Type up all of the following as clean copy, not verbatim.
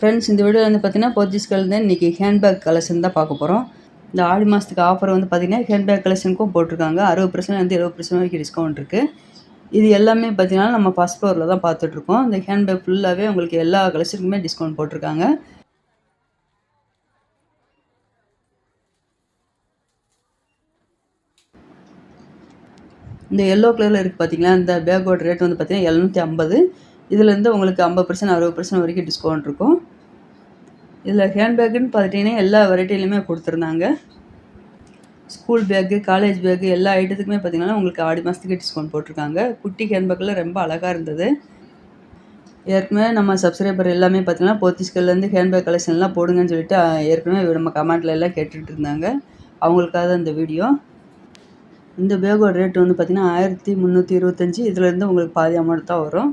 Friends, இந்த வீடியோவில் வந்து பார்த்தீங்கன்னா போத்தீஸ்கல்லேருந்து இன்றைக்கி ஹேண்ட்பேக் கலெக்ஷன் தான் பார்க்க போகிறோம். இந்த ஆடி மாதத்துக்கு ஆஃபர் வந்து பார்த்தீங்கன்னா ஹேண்ட்பேக் கலெக்ஷனுக்கும் போட்டிருக்காங்க. 60% 70% வரைக்கும் டிஸ்கவுண்ட் இருக்குது. இது எல்லாமே பார்த்தீங்கன்னா நம்ம ஃபர்ஸ்ட் ஃப்ளோரில் தான் பார்த்துட்ருக்கோம். இந்த ஹேண்ட்பேக் ஃபுல்லாகவே உங்களுக்கு எல்லா கலெக்ஷனுக்குமே டிஸ்கவுண்ட் போட்டிருக்காங்க. இந்த எல்லோ கலரில் இருக்குது பார்த்தீங்களா, இந்த பேக்கோட ரேட் வந்து பார்த்தீங்கன்னா 750. இதுலேருந்து உங்களுக்கு 50% 60% வரைக்கும் டிஸ்கவுண்ட் இருக்கும். இதில் ஹேண்ட்பேக்குன்னு பார்த்துட்டிங்கன்னா எல்லா வெரைட்டிலையுமே கொடுத்துருந்தாங்க. ஸ்கூல் பேக்கு, காலேஜ் பேக்கு எல்லா ஐட்டத்துக்குமே பார்த்தீங்கன்னா உங்களுக்கு ஆடி மாதத்துக்கு டிஸ்கவுண்ட் போட்டிருக்காங்க. குட்டி ஹேண்ட்பேக்கில் ரொம்ப அழகாக இருந்தது. ஏற்கனவே நம்ம சப்ஸ்கிரைபர் எல்லாமே பார்த்தீங்கன்னா போத்தீஸ்கல்லேருந்து ஹேண்ட்பேக் கலெக்ஷன்லாம் போடுங்கன்னு சொல்லிட்டு ஏற்கனவே நம்ம கமெண்ட்ல எல்லாம் கேட்டுட்டு இருந்தாங்க. அவங்களுக்காக தான் இந்த வீடியோ. இந்த பேக்கோட ரேட் வந்து பார்த்தீங்கன்னா 1325. இதுலேருந்து உங்களுக்கு பாதி அமௌண்ட் தான் வரும்.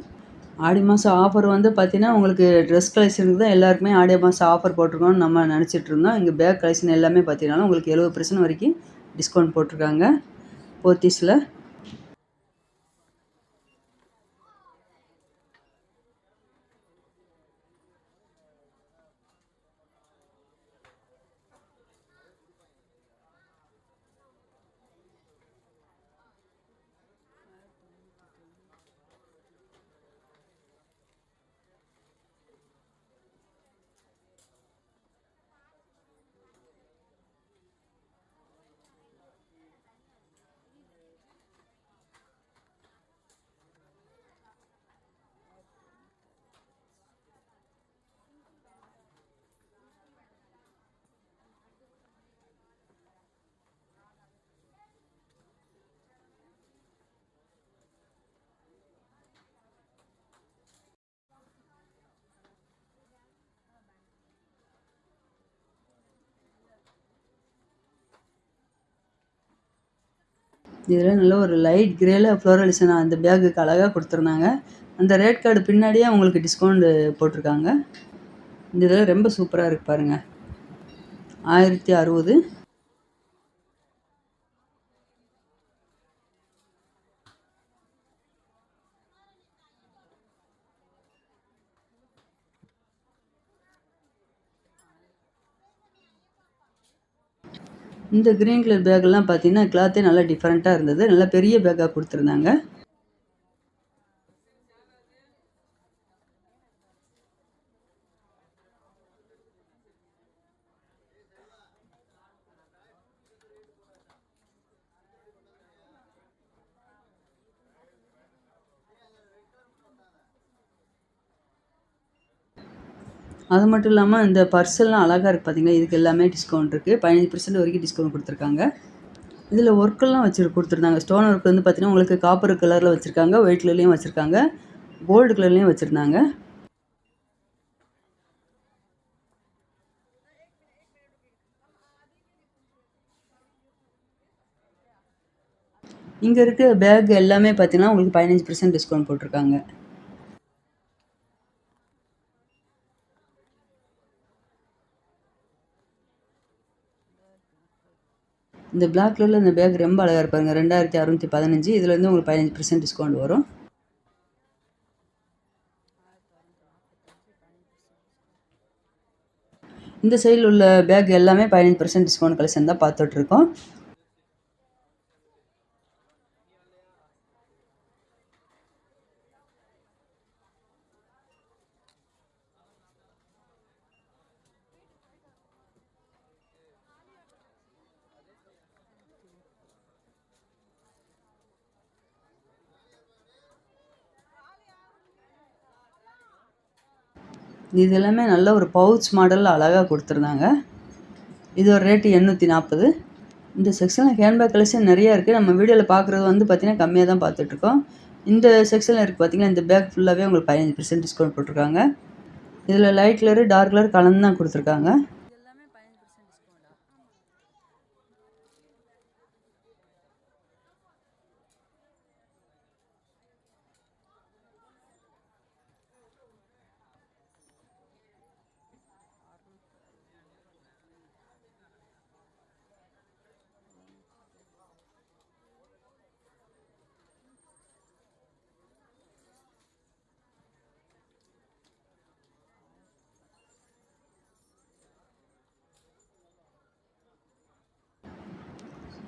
ஆடி மாதம் ஆஃபர் வந்து பார்த்தீங்கன்னா உங்களுக்கு ட்ரெஸ் கலெக்ஷனுக்கு தான் எல்லாருக்குமே ஆடி மாதம் ஆஃபர் போட்டிருக்கோம்னு நம்ம நினச்சிட்டு இருந்தோம். இங்கே பேக் கலெக்ஷன் எல்லாமே பார்த்தீங்கன்னா உங்களுக்கு 70% வரைக்கும் டிஸ்கவுண்ட் போட்டிருக்காங்க போத்தீஸில். இதில் நல்ல ஒரு லைட் கிரேல ஃப்ளோரலிசன் அந்த பேக்குக்கு அழகாக கொடுத்துருந்தாங்க. அந்த ரேட் கார்டு பின்னாடியே உங்களுக்கு டிஸ்கவுண்ட் போட்டிருக்காங்க. இந்த இதில் ரொம்ப சூப்பராக இருக்குது பாருங்கள். 1060. இந்த க்ரீன் கலர் பேக்கெல்லாம் பார்த்தீங்கன்னா கிளாத்தே நல்லா டிஃப்ரெண்ட்டாக இருந்தது. நல்லா பெரிய பேக்காக கொடுத்துருந்தாங்க. அது மட்டும் இல்லாமல் இந்த பர்ஸெல்லாம் அழகாக இருக்குது பார்த்தீங்களா. இதுக்கு எல்லாமே டிஸ்கவுண்ட் இருக்குது. 15% வரைக்கும் டிஸ்கவுண்ட் கொடுத்துருக்காங்க. இதில் ஒர்க்கெல்லாம் கொடுத்துருந்தாங்க. ஸ்டோன் ஒர்க் வந்து பார்த்தீங்கன்னா உங்களுக்கு காப்பர் கலரில் வச்சுருக்காங்க, ஒயிட் கலர்லேயும் வச்சுருக்காங்க, கோல்டு கலர்லேயும் வச்சுருந்தாங்க. இங்கே இருக்க பேக் எல்லாமே பார்த்தீங்கன்னா உங்களுக்கு 15% டிஸ்கவுண்ட் போட்டிருக்காங்க. இந்த பிளாக் கலரில் இந்த பேக் ரொம்ப அழகாக இருப்பாங்க. 2615. இதுலேருந்து உங்களுக்கு 15% டிஸ்கவுண்ட் வரும். இந்த சைடில் உள்ள பேக் எல்லாமே 15% டிஸ்கவுண்ட் கலெக்ஷன் தான் பார்த்துட்ருக்கோம். இது எல்லாமே நல்ல ஒரு பவுச் மாடலில் அழகாக கொடுத்துருந்தாங்க. இதோட ரேட்டு 840. இந்த செக்ஷனில் ஹேண்ட்பேக் கலெக்ஷன் நிறையா இருக்குது. நம்ம வீடியோவில் பார்க்குறது வந்து பார்த்திங்கன்னா கம்மியாக தான் பார்த்துட்ருக்கோம். இந்த செக்ஷனில் இருக்குது பார்த்திங்கன்னா இந்த பேக் ஃபுல்லாகவே உங்களுக்கு 15% டிஸ்கவுண்ட் போட்டிருக்காங்க. இதில் லைட் கலரு டார்க் கலர் கலந்து தான் கொடுத்துருக்காங்க.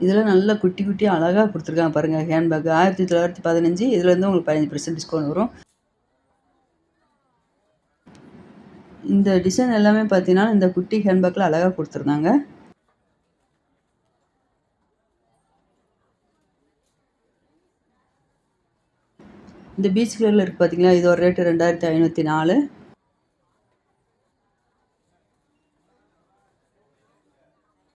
இதில் நல்லா குட்டி குட்டியாக அழகாக கொடுத்துருக்காங்க பாருங்கள். ஹேண்ட்பேக் 1915. இதில் வந்து உங்களுக்கு 15% டிஸ்கவுண்ட் வரும். இந்த டிசைன் எல்லாமே பார்த்தீங்கன்னா இந்த குட்டி ஹேண்ட்பேக்கில் அழகாக கொடுத்துருந்தாங்க. இந்த பீச் கலரில் இருக்குது பார்த்தீங்களா, இதோட ரேட்டு 2504.